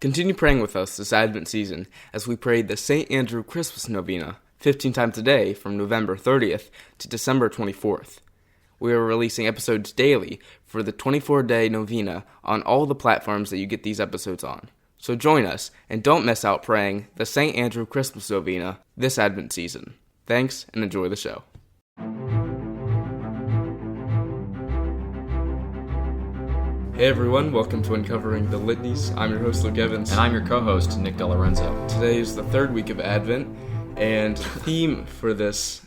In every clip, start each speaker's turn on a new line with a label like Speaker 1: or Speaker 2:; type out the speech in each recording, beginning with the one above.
Speaker 1: Continue praying with us this Advent season as we pray the St. Andrew Christmas Novena 15 times a day from November 30th to December 24th. We are releasing episodes daily for the 24-day novena on all the platforms that you get these episodes on. So join us and don't miss out praying the St. Andrew Christmas Novena this Advent season. Thanks and enjoy the show. Hey everyone, welcome to Uncovering the Litanies. I'm your host, Luke Evans.
Speaker 2: And I'm your co-host, Nick DeLorenzo.
Speaker 1: Today is the third week of Advent, and the theme for this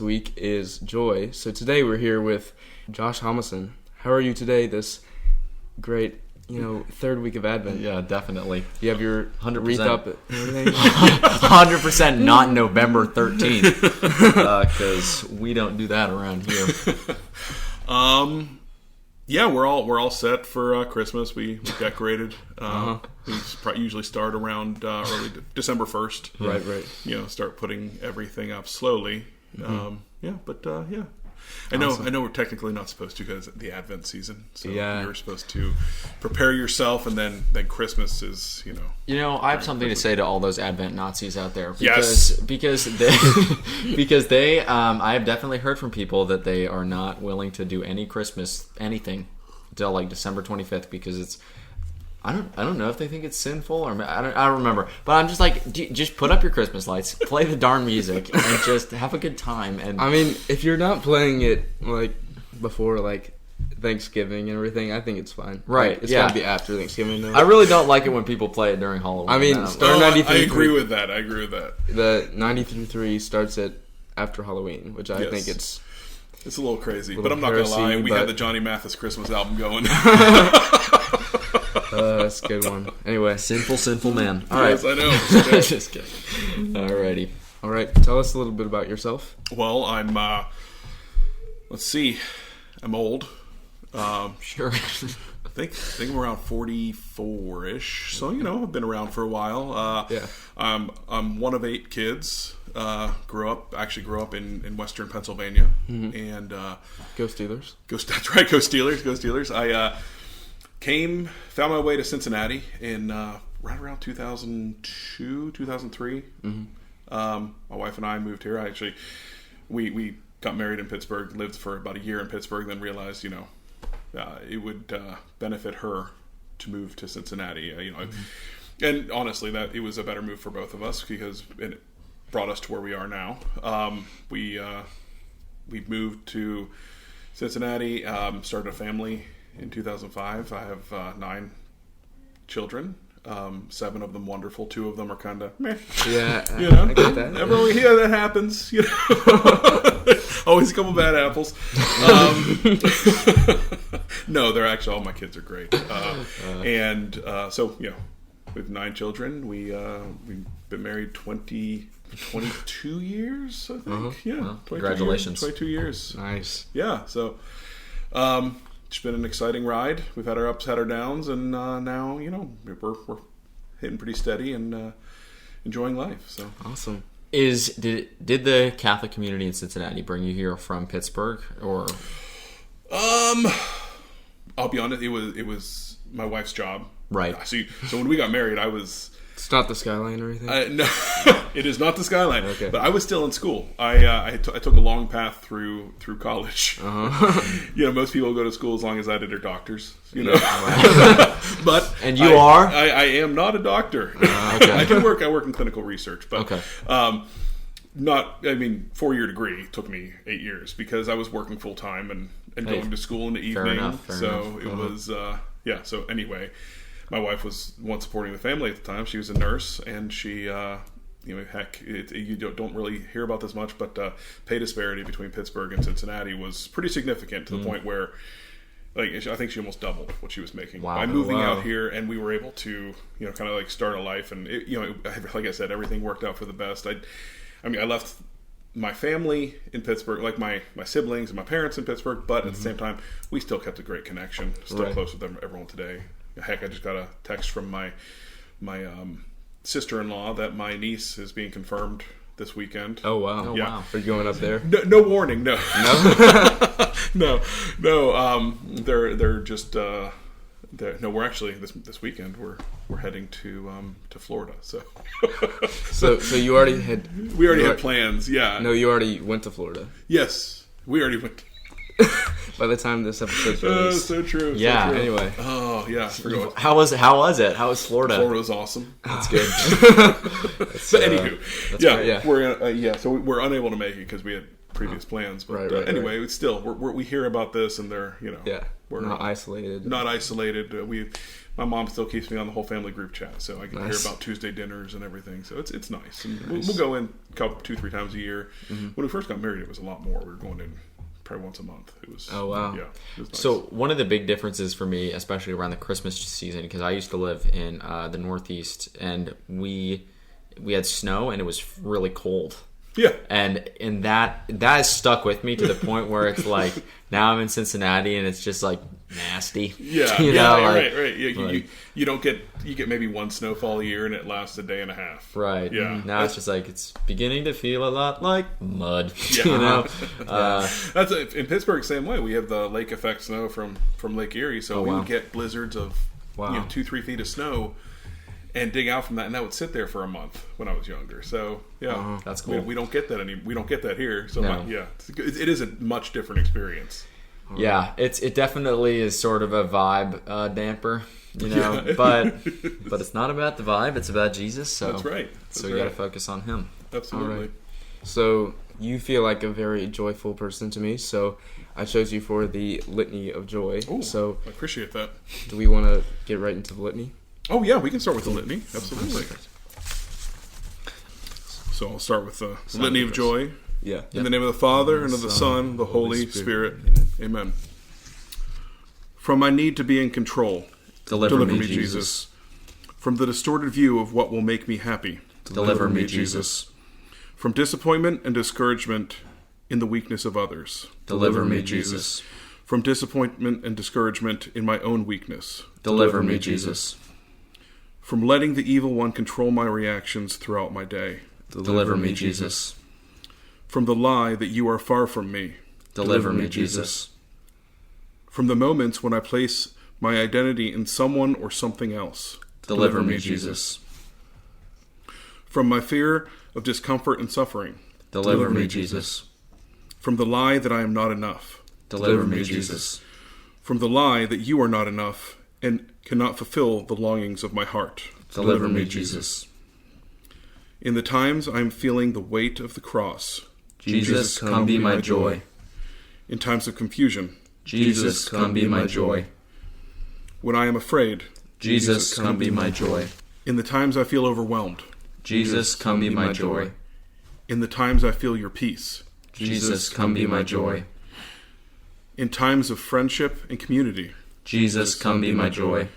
Speaker 1: week is joy. So today we're here with Josh Homison. How are you today, this great, third week of Advent?
Speaker 2: Yeah, definitely.
Speaker 1: You have your
Speaker 2: 100%
Speaker 1: wreath up and everything?
Speaker 2: 100% not November 13th, because we don't do that around here.
Speaker 3: Yeah, we're all set for Christmas. We decorated. We usually start around early December 1st.
Speaker 1: Right.
Speaker 3: Start putting everything up slowly.
Speaker 1: Mm-hmm.
Speaker 3: I know we're technically not supposed to because it's the Advent season. So
Speaker 1: yeah.
Speaker 3: You're supposed to prepare yourself, and then Christmas is,
Speaker 2: I have something to say to all those Advent Nazis out there.
Speaker 3: Yes.
Speaker 2: Because they, I have definitely heard from people that they are not willing to do any Christmas anything until like December 25th because it's. I don't know if they think it's sinful or I don't remember, but I'm just like, just put up your Christmas lights, play the darn music, and just have a good time. And
Speaker 1: I mean, if you're not playing it like before like Thanksgiving and everything, I think it's fine.
Speaker 2: Right?
Speaker 1: It's gotta be after Thanksgiving, though.
Speaker 2: I really don't like it when people play it during Halloween.
Speaker 1: I mean, Star 93.
Speaker 3: I agree with that.
Speaker 1: The 93 starts at after Halloween, which I think it's
Speaker 3: a little crazy. But I'm not gonna lie, we had the Johnny Mathis Christmas album going.
Speaker 1: That's a good one. Anyway,
Speaker 2: sinful man.
Speaker 3: All right, yes, I know.
Speaker 2: Just kidding. Alrighty.
Speaker 1: All right. Tell us a little bit about yourself.
Speaker 3: Well, I'm. Let's see. I'm old.
Speaker 2: Sure.
Speaker 3: I think I'm around 44-ish. So I've been around for a while.
Speaker 1: Yeah.
Speaker 3: I'm one of 8 kids. Grew up in Western Pennsylvania, and
Speaker 1: Go Steelers.
Speaker 3: That's right. Go Steelers. Go Steelers. I found my way to Cincinnati in right around 2002, 2003. My wife and I moved here. We got married in Pittsburgh, lived for about a year in Pittsburgh, then realized, it would benefit her to move to Cincinnati. And honestly, that it was a better move for both of us because it brought us to where we are now. We moved to Cincinnati, started a family in 2005. I have 9 children. 7 of them wonderful. 2 of them are kind of meh.
Speaker 1: Yeah, I get that.
Speaker 3: That happens. Always a couple bad apples. No, they're actually all my kids are great. So we have 9 children. We've been married 22 years, I think. Yeah,
Speaker 2: well, congratulations.
Speaker 3: 22 years.
Speaker 1: Nice.
Speaker 3: Yeah. So, it's been an exciting ride. We've had our ups, had our downs, and now we're hitting pretty steady and enjoying life. So
Speaker 2: awesome. Did the Catholic community in Cincinnati bring you here from Pittsburgh or?
Speaker 3: I'll be honest. It was my wife's job.
Speaker 2: Right.
Speaker 3: So when we got married, I was.
Speaker 1: It's not the Skyline or anything?
Speaker 3: No, it is not the Skyline.
Speaker 1: Okay.
Speaker 3: But I was still in school. I took a long path through college. Most people go to school as long as I did are doctors. But
Speaker 2: and you are?
Speaker 3: I am not a doctor.
Speaker 2: Okay.
Speaker 3: I work in clinical research. But
Speaker 2: okay.
Speaker 3: 4-year degree took me 8 years because I was working full time and going to school in the evening.
Speaker 2: Fair enough.
Speaker 3: It was So anyway. My wife was one supporting the family at the time. She was a nurse, and she, you don't really hear about this much, but pay disparity between Pittsburgh and Cincinnati was pretty significant to the point where, I think she almost doubled what she was making by moving out here, and we were able to, kind of start a life, and like I said, everything worked out for the best. I left my family in Pittsburgh, like my siblings and my parents in Pittsburgh, but at the same time, we still kept a great connection, still close with everyone today. Heck, I just got a text from my sister-in-law that my niece is being confirmed this weekend.
Speaker 1: Oh, wow.
Speaker 3: Yeah.
Speaker 2: Wow.
Speaker 1: Are you going up there?
Speaker 3: No warning, no. No? No. They're just No, we're actually this weekend we're heading to Florida. So
Speaker 1: So you already had
Speaker 3: had plans. Yeah.
Speaker 1: No, you already went to Florida.
Speaker 3: Yes, we already went.
Speaker 1: By the time this episode's released.
Speaker 3: So true.
Speaker 2: Yeah.
Speaker 3: So true.
Speaker 1: Anyway.
Speaker 3: Oh yeah. Forgot.
Speaker 2: How was it? How was Florida?
Speaker 3: Florida was awesome.
Speaker 2: That's good.
Speaker 3: But anywho,
Speaker 1: great, yeah.
Speaker 3: we're so we're unable to make it because we had previous plans. But
Speaker 1: Right,
Speaker 3: anyway, it's still we hear about this and they're
Speaker 1: we're not isolated.
Speaker 3: Not isolated. My mom still keeps me on the whole family group chat, so I can hear
Speaker 1: Nice.
Speaker 3: about Tuesday dinners and everything. So it's nice. And we'll go in 2-3 times a year. When we first got married, it was a lot more. We were going in probably once a month. It was
Speaker 1: wow.
Speaker 3: Yeah. It was nice.
Speaker 2: So one of the big differences for me, especially around the Christmas season, because I used to live in the Northeast, and we had snow, and it was really cold.
Speaker 3: yeah.
Speaker 2: And that has stuck with me to the point where it's like now I'm in Cincinnati and it's just like nasty.
Speaker 3: Yeah,
Speaker 2: You
Speaker 3: yeah,
Speaker 2: know,
Speaker 3: right,
Speaker 2: like-
Speaker 3: right. Yeah,
Speaker 2: like-
Speaker 3: you don't get maybe one snowfall a year and it lasts a day and a half.
Speaker 2: Right.
Speaker 3: Yeah.
Speaker 2: Now it's just like it's beginning to feel a lot like mud.
Speaker 3: Yeah.
Speaker 2: You know.
Speaker 3: That's in Pittsburgh. Same way. We have the lake effect snow from Lake Erie, so we
Speaker 2: wow.
Speaker 3: would get blizzards of
Speaker 1: Wow.
Speaker 3: 2-3 feet of snow, and dig out from that, and that would sit there for a month when I was younger. So yeah,
Speaker 2: That's cool.
Speaker 3: We don't get that we don't get that here. So
Speaker 2: No.
Speaker 3: it is a much different experience.
Speaker 2: Yeah, it definitely is sort of a vibe damper, you know.
Speaker 3: Yeah.
Speaker 2: but it's not about the vibe; it's about Jesus. So
Speaker 3: That's right.
Speaker 2: So
Speaker 3: That's
Speaker 2: you got to
Speaker 3: right.
Speaker 2: focus on Him.
Speaker 3: Absolutely.
Speaker 1: All right. So you feel like a very joyful person to me, so I chose you for the Litany of Joy.
Speaker 3: Ooh,
Speaker 1: So
Speaker 3: I appreciate that.
Speaker 1: do we want to get right into the litany?
Speaker 3: Oh yeah, we can start with the litany. Absolutely. So I'll start with the litany of joy.
Speaker 1: Yeah.
Speaker 3: In the name of the Father, and of the Son, the Holy Spirit. Amen. From my need to be in control,
Speaker 2: Deliver me, Jesus.
Speaker 3: From the distorted view of what will make me happy,
Speaker 2: Deliver me, Jesus.
Speaker 3: From disappointment and discouragement in the weakness of others,
Speaker 2: Deliver me, Jesus.
Speaker 3: From disappointment and discouragement in my own weakness,
Speaker 2: Deliver me, Jesus.
Speaker 3: From letting the evil one control my reactions throughout my day,
Speaker 2: Deliver me, Jesus.
Speaker 3: From the lie that you are far from me,
Speaker 2: Deliver me, Jesus.
Speaker 3: From the moments when I place my identity in someone or something else,
Speaker 2: Deliver me, Jesus.
Speaker 3: From my fear of discomfort and suffering,
Speaker 2: Deliver me, Jesus.
Speaker 3: from the lie that I am not enough,
Speaker 2: Deliver me, Jesus.
Speaker 3: from the lie that you are not enough and cannot fulfill the longings of my heart.
Speaker 2: Deliver me, Jesus.
Speaker 3: In the times I am feeling the weight of the cross,
Speaker 2: Jesus, come be my joy.
Speaker 3: in times of confusion,
Speaker 2: Jesus, come be my joy.
Speaker 3: when I am afraid,
Speaker 2: Jesus, come be my joy.
Speaker 3: in the times I feel overwhelmed,
Speaker 2: Jesus, come be my joy.
Speaker 3: in the times I feel your peace,
Speaker 2: Jesus, come be my joy.
Speaker 3: in times of friendship and community,
Speaker 2: Jesus, come be my joy.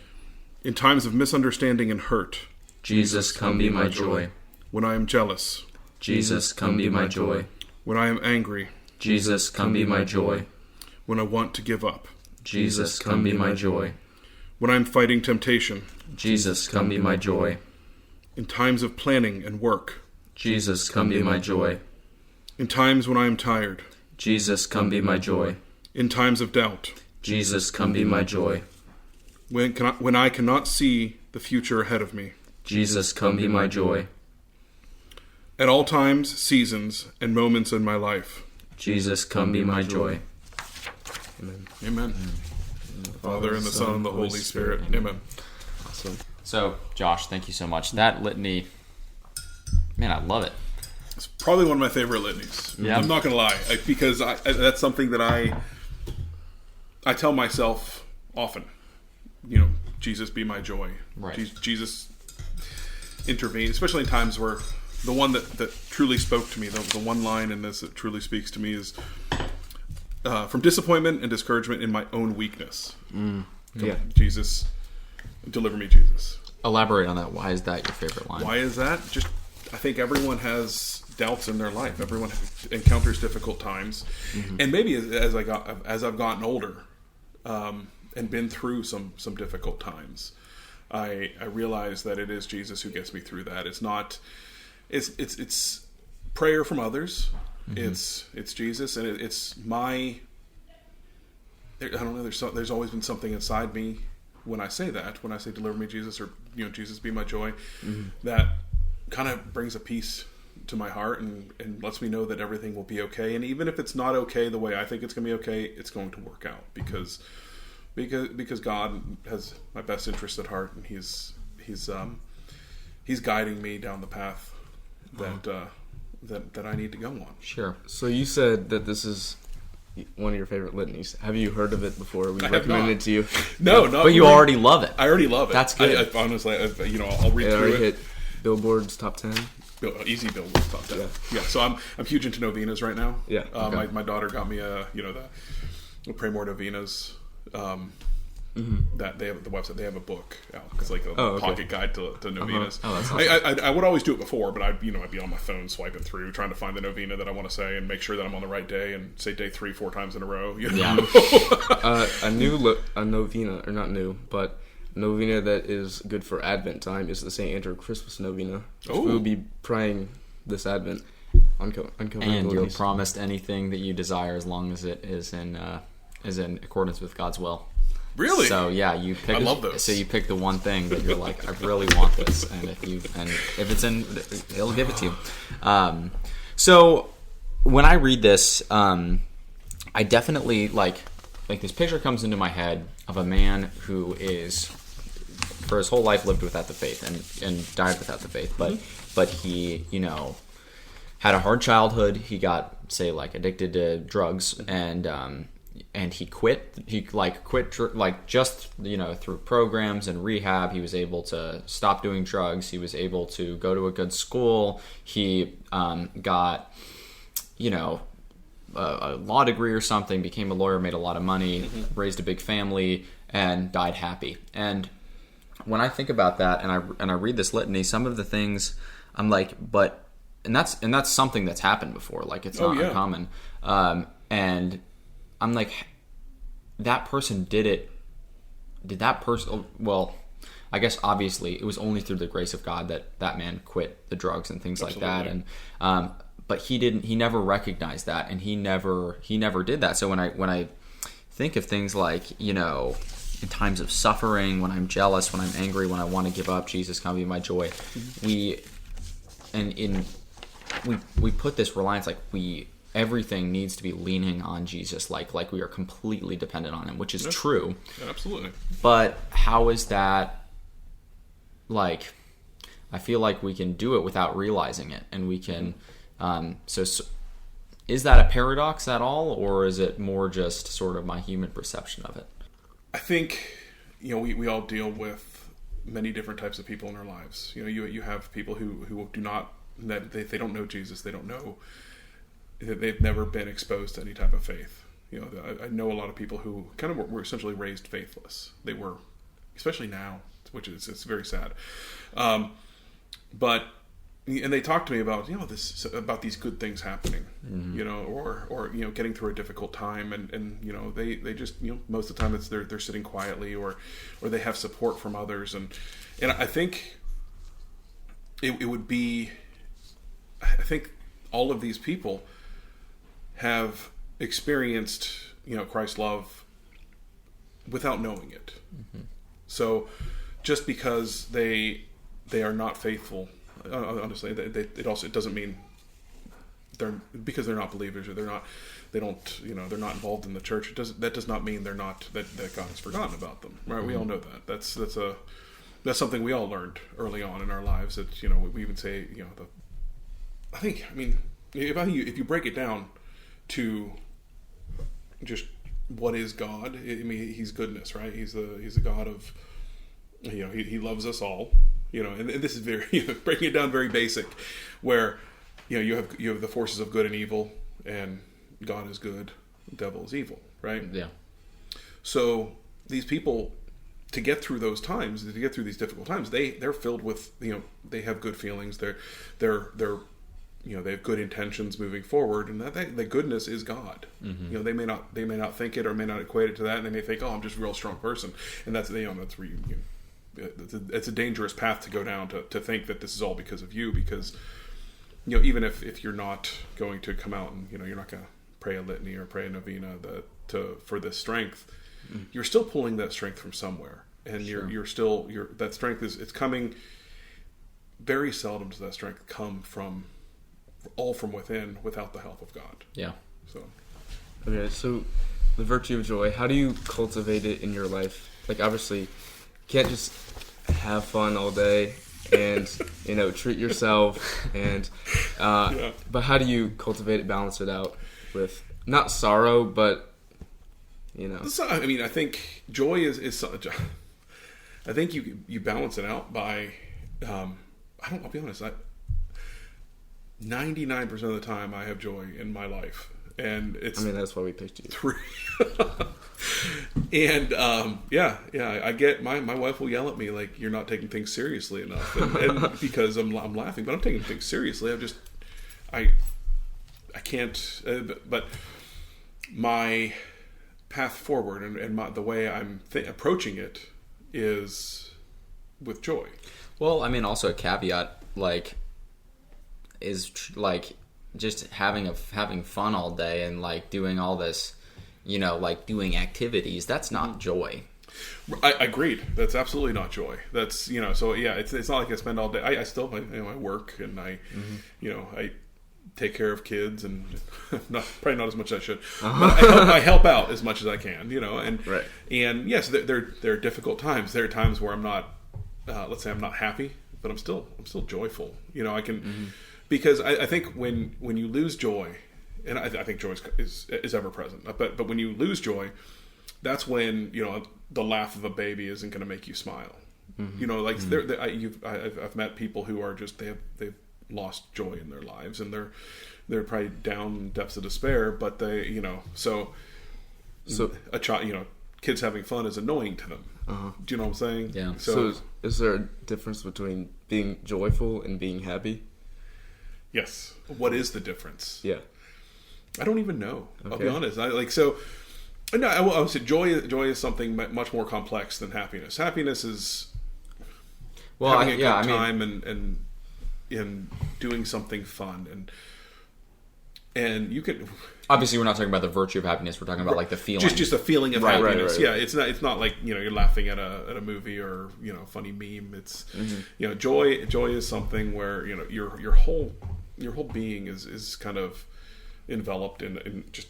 Speaker 3: in times of misunderstanding and hurt,
Speaker 2: Jesus, come be my joy.
Speaker 3: when I am jealous,
Speaker 2: Jesus, come be my joy.
Speaker 3: when I am angry,
Speaker 2: Jesus, come be my joy.
Speaker 3: when I want to give up,
Speaker 2: Jesus, come be my joy.
Speaker 3: when I am fighting temptation,
Speaker 2: Jesus, come be my joy.
Speaker 3: in times of planning and work,
Speaker 2: Jesus, come be my joy.
Speaker 3: in times when I am tired,
Speaker 2: Jesus, come be my joy.
Speaker 3: in times of doubt,
Speaker 2: Jesus, come be my joy.
Speaker 3: when I cannot see the future ahead of me,
Speaker 2: Jesus, come be my joy.
Speaker 3: at all times, seasons, and moments in my life.
Speaker 2: Jesus, come be my joy.
Speaker 1: Amen.
Speaker 3: Amen. The Father, and the Son, and the Holy Spirit. Amen.
Speaker 1: Awesome.
Speaker 2: So, Josh, thank you so much. That litany, man, I love it.
Speaker 3: It's probably one of my favorite litanies.
Speaker 2: Yeah.
Speaker 3: I'm not going to lie, because that's something that I tell myself often. Jesus be my joy.
Speaker 2: Right.
Speaker 3: Jesus intervene, especially in times where the one that truly spoke to me, the one line in this that truly speaks to me is from disappointment and discouragement in my own weakness.
Speaker 1: Yeah.
Speaker 3: Jesus, deliver me, Jesus.
Speaker 2: Elaborate on that. Why is that your favorite line?
Speaker 3: Why is that? Just, I think everyone has doubts in their life. Everyone encounters difficult times, and maybe as I've gotten older, and been through some difficult times, I realize that it is Jesus who gets me through that. It's not. It's prayer from others. It's Jesus, and it's my. I don't know. There's always been something inside me when I say that, when I say deliver me, Jesus, or Jesus be my joy, that kind of brings a peace to my heart and lets me know that everything will be okay. And even if it's not okay the way I think it's going to be okay, it's going to work out because God has my best interest at heart, and He's guiding me down the path that I need to go on.
Speaker 2: Sure.
Speaker 1: So you said that this is one of your favorite litanies. Have you heard of it before? We
Speaker 3: I have
Speaker 1: recommended it
Speaker 3: not.
Speaker 1: to you.
Speaker 3: No,
Speaker 2: But you already love it.
Speaker 3: I already love it.
Speaker 2: That's good.
Speaker 3: I honestly, I'll read
Speaker 1: It
Speaker 3: through
Speaker 1: already
Speaker 3: it.
Speaker 1: hit Billboard's top 10.
Speaker 3: Easy bill was top 10. Yeah. So I'm huge into novenas right now.
Speaker 1: Yeah.
Speaker 2: Okay.
Speaker 3: My daughter got me the Pray More Novenas. That they have the website. They have a book out. It's like a pocket guide to novenas.
Speaker 2: Oh, that's awesome.
Speaker 3: I would always do it before, but I'd be on my phone swiping through, trying to find the novena that I want to say and make sure that I'm on the right day and say day 3-4 times in a row.
Speaker 2: Yeah.
Speaker 1: A novena, or not new, but novena that is good for Advent time is the St. Andrew Christmas Novena, which we'll be praying this Advent.
Speaker 2: And you're promised anything that you desire as long as it is in accordance with God's will.
Speaker 3: Really?
Speaker 2: So yeah, you pick.
Speaker 3: I love those.
Speaker 2: So you pick the one thing that you're like, I really want this, and if it's in, He'll give it to you. So when I read this, I definitely like this picture comes into my head of a man who is, for his whole life, lived without the faith and died without the faith, but he had a hard childhood. He got addicted to drugs and he quit. He quit just through programs and rehab. He was able to stop doing drugs. He was able to go to a good school. He got a law degree or something. Became a lawyer, made a lot of money, raised a big family, and died happy. And when I think about that, and I read this litany, some of the things I'm like, and that's something that's happened before. Like it's not uncommon. And I'm like, that person did it. Did that person? Well, I guess obviously it was only through the grace of God that man quit the drugs and things like that. And but he never recognized that, and he never did that. So when I think of things like in times of suffering, when I'm jealous, when I'm angry, when I want to give up, Jesus, come be my joy. We put this reliance everything needs to be leaning on Jesus, like we are completely dependent on Him, which is true.
Speaker 3: Yeah, absolutely.
Speaker 2: But how is that? I feel like we can do it without realizing it, and we can. So, is that a paradox at all, or is it more just sort of my human perception of it?
Speaker 3: I think we all deal with many different types of people in our lives. You have people who do not, that they don't know Jesus, they don't know. They've never been exposed to any type of faith. I know a lot of people who kind of were essentially raised faithless. They were, especially now, which it's very sad. But they talk to me about about these good things happening, or getting through a difficult time, and they just most of the time it's they're sitting quietly, or they have support from others, and I think it would be, I think all of these people have experienced Christ's love without knowing it. So just because they are not faithful, honestly, it doesn't mean because they're not believers, or they're not involved in the church. That does not mean that God has forgotten about them, right? We all know that. That's something we all learned early on in our lives. That we even say if you break it down to just what is God, He's goodness, right? He's the God of, He loves us all, and this is very breaking it down very basic, where you have the forces of good and evil, and God is good, the devil is evil, right?
Speaker 2: Yeah.
Speaker 3: So these people, to get through those times, to get through these difficult times, they're filled with they have good feelings, they're they have good intentions moving forward, and that the goodness is God. They may not think it, or may not equate it to that, and they may think, I'm just a real strong person, and that's that's where it's a dangerous path to go down, to think that this is all because of you, because even if you're not going to come out and you're not going to pray a litany or pray a novena for this strength, you're still pulling that strength from somewhere. and you're still that strength it's coming. Very seldom does that strength come from within without the help of God.
Speaker 2: Yeah.
Speaker 3: So.
Speaker 1: Okay, so the virtue of joy, how do you cultivate it in your life? Like, obviously, you can't just have fun all day and, treat yourself. And but how do you cultivate it, balance it out with not sorrow, but,
Speaker 3: So, I mean, I think joy is I think you balance it out by, I'll be honest, 99% of the time I have joy in my life. And it's...
Speaker 1: that's why we picked you.
Speaker 3: And, I get... My wife will yell at me, like, you're not taking things seriously enough. And because I'm laughing, but I'm taking things seriously. I can't... but my path forward and the way I'm approaching it is with joy.
Speaker 2: Well, also a caveat, just having fun all day and doing all this, doing activities. That's not joy.
Speaker 3: I agreed. That's absolutely not joy. That's So it's not like I spend all day. I still I work and I I take care of kids and probably not as much as I should. But I help out as much as I can. And
Speaker 1: right.
Speaker 3: And yes, there are difficult times. There are times where I'm not. Let's say I'm not happy, but I'm still joyful. I can. Because I think when you lose joy, and I think joy is ever present, but when you lose joy, that's when the laugh of a baby isn't going to make you smile. I've met people who are just they've lost joy in their lives, and they're probably down depths of despair, but they so a child kids having fun is annoying to them. Do you know what I'm saying?
Speaker 2: Yeah.
Speaker 1: So is there a difference between being joyful and being happy?
Speaker 3: Yes. What is the difference?
Speaker 1: Yeah.
Speaker 3: I don't even know.
Speaker 1: Okay.
Speaker 3: I'll be honest. No, I would say joy is something much more complex than happiness. Happiness is having a good time and doing something fun and you could.
Speaker 2: Obviously, we're not talking about the virtue of happiness. We're talking about the feeling.
Speaker 3: Just a feeling of happiness.
Speaker 1: Right.
Speaker 3: Yeah, it's not like you're laughing at a movie or funny meme. It's joy is something where your whole being is kind of enveloped in just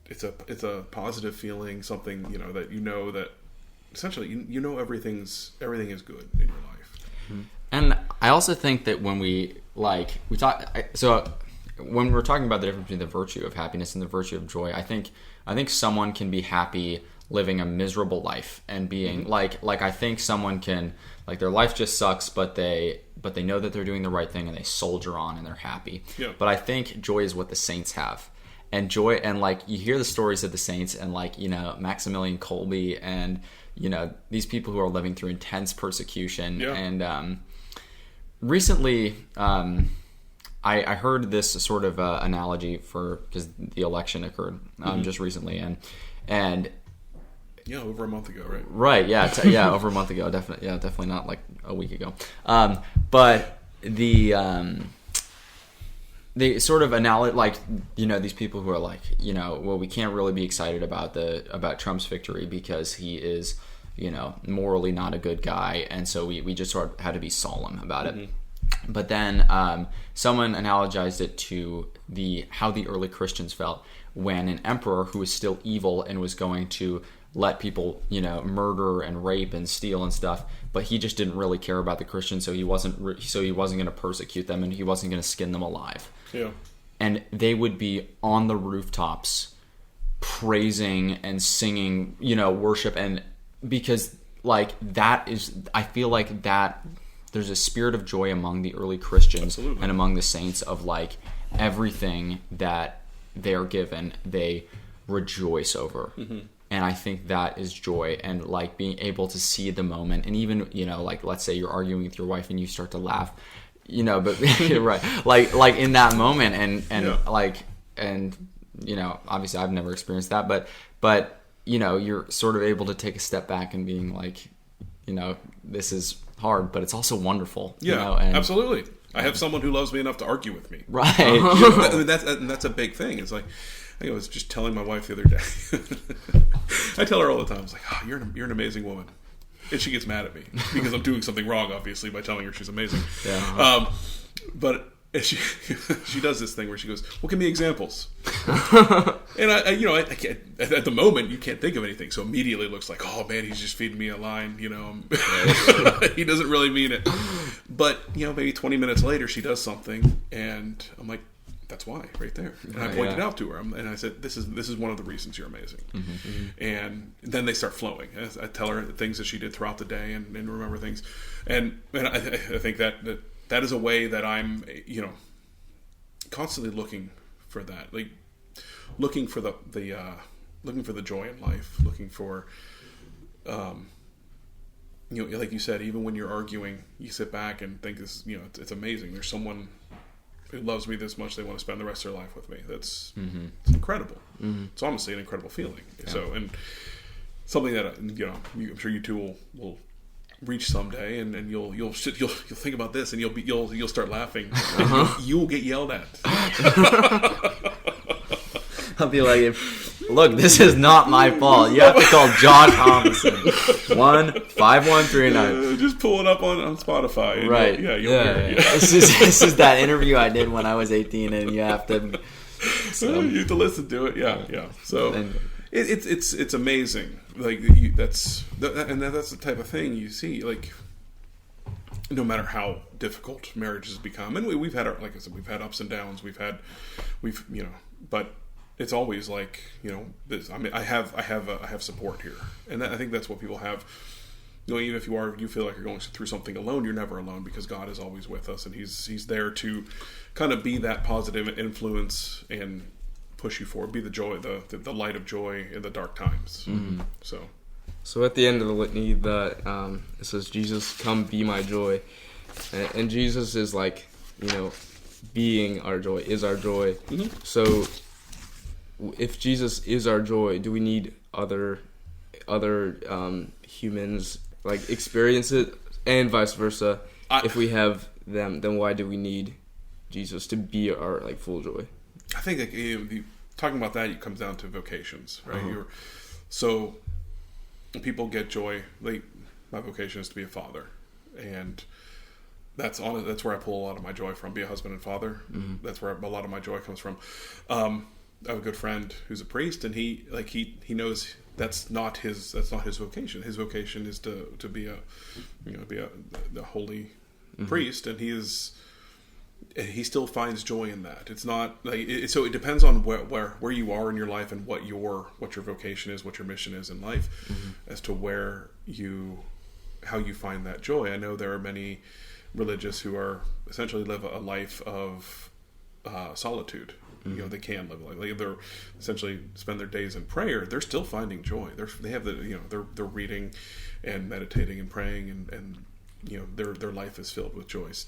Speaker 3: it's a positive feeling, something that that essentially everything is good in your life.
Speaker 2: And I also think that when we talk when we're talking about the difference between the virtue of happiness and the virtue of joy, I think someone can be happy living a miserable life and being I think someone can their life just sucks, but they know that they're doing the right thing and they soldier on and they're happy.
Speaker 3: Yeah.
Speaker 2: But I think joy is what the saints have. And joy, and you hear the stories of the saints and Maximilian Kolbe and these people who are living through intense persecution.
Speaker 3: Yeah.
Speaker 2: And recently I heard this sort of analogy because the election occurred just recently and
Speaker 3: over a month ago, right?
Speaker 2: Right, yeah, over a month ago, definitely not a week ago. But they sort of analogy, these people who are well, we can't really be excited about Trump's victory because he is, morally not a good guy, and so we just sort of had to be solemn about it. But then someone analogized it to how the early Christians felt when an emperor who was still evil and was going to let people, murder and rape and steal and stuff, but he just didn't really care about the Christians, so he wasn't going to persecute them and he wasn't going to skin them alive.
Speaker 3: Yeah.
Speaker 2: And they would be on the rooftops praising and singing, worship, and because that is, I feel like that there's a spirit of joy among the early Christians.
Speaker 3: Absolutely.
Speaker 2: And among the saints of everything that they're given, they rejoice over. Mm-hmm. And I think that is joy, and being able to see the moment, and even let's say you're arguing with your wife and you start to laugh, but right, in that moment, and obviously I've never experienced that, but you're sort of able to take a step back and being this is hard, but it's also wonderful.
Speaker 3: Yeah, absolutely. I have someone who loves me enough to argue with me.
Speaker 2: Right.
Speaker 3: That's a big thing. It's I think I was just telling my wife the other day. I tell her all the time, I was oh, you're an amazing woman. and she gets mad at me because I'm doing something wrong, obviously, by telling her she's amazing.
Speaker 2: Yeah.
Speaker 3: But she does this thing where she goes, "Well, give me examples." And I can't, at the moment you can't think of anything, so immediately it looks like, oh man, he's just feeding me a line. He doesn't really mean it. But maybe 20 minutes later she does something, and I'm like, that's why, right there. And I pointed out to her, and I said, this is one of the reasons you're amazing. And then they start flowing. I tell her things that she did throughout the day, and remember things, and I think that is a way that I'm constantly looking for that, like looking for the joy in life, looking for like you said, even when you're arguing, you sit back and think this, it's amazing. There's someone who loves me this much, they want to spend the rest of their life with me. That's it's incredible. It's honestly an incredible feeling. Yeah. So, and something that I'm sure you two will reach someday, and you'll think about this, and you'll start laughing. You'll get yelled at.
Speaker 2: I'll be like, look, this is not my fault. You have to call Josh Homison. 1-513-9.
Speaker 3: Just pull it up on Spotify.
Speaker 2: Right.
Speaker 3: You'll hear it. Yeah.
Speaker 2: This is that interview I did when I was 18, and you have to.
Speaker 3: You have to listen to it. Yeah. So it's amazing. Like that's the type of thing you see. Like, no matter how difficult marriages become, and we've had like I said, we've had ups and downs. But it's always like, this. I mean, I have support here, and I think that's what people have. Even if you feel like you're going through something alone, you're never alone, because God is always with us, and He's there to kind of be that positive influence and push you forward, be the joy, the light of joy in the dark times. So
Speaker 1: at the end of the litany, it says, "Jesus, come be my joy," and Jesus is like, being our joy, is our joy. So if Jesus is our joy, do we need other humans like experience it, and vice versa? If we have them, then why do we need Jesus to be our like full joy?
Speaker 3: I think talking about that, it comes down to vocations, right? So people get joy. Like, my vocation is to be a father, and that's where I pull a lot of my joy from. Be a husband and father. That's where a lot of my joy comes from. I have a good friend who's a priest, and he knows that's not his vocation. His vocation is to be the holy priest, and he still finds joy in that. It's not like so. It depends on where you are in your life, and what your vocation is, what your mission is in life, as to how you find that joy. I know there are many religious who are essentially live a life of solitude. They can live like they're essentially spend their days in prayer. They're still finding joy. They have they're reading and meditating and praying, and their life is filled with joy. It's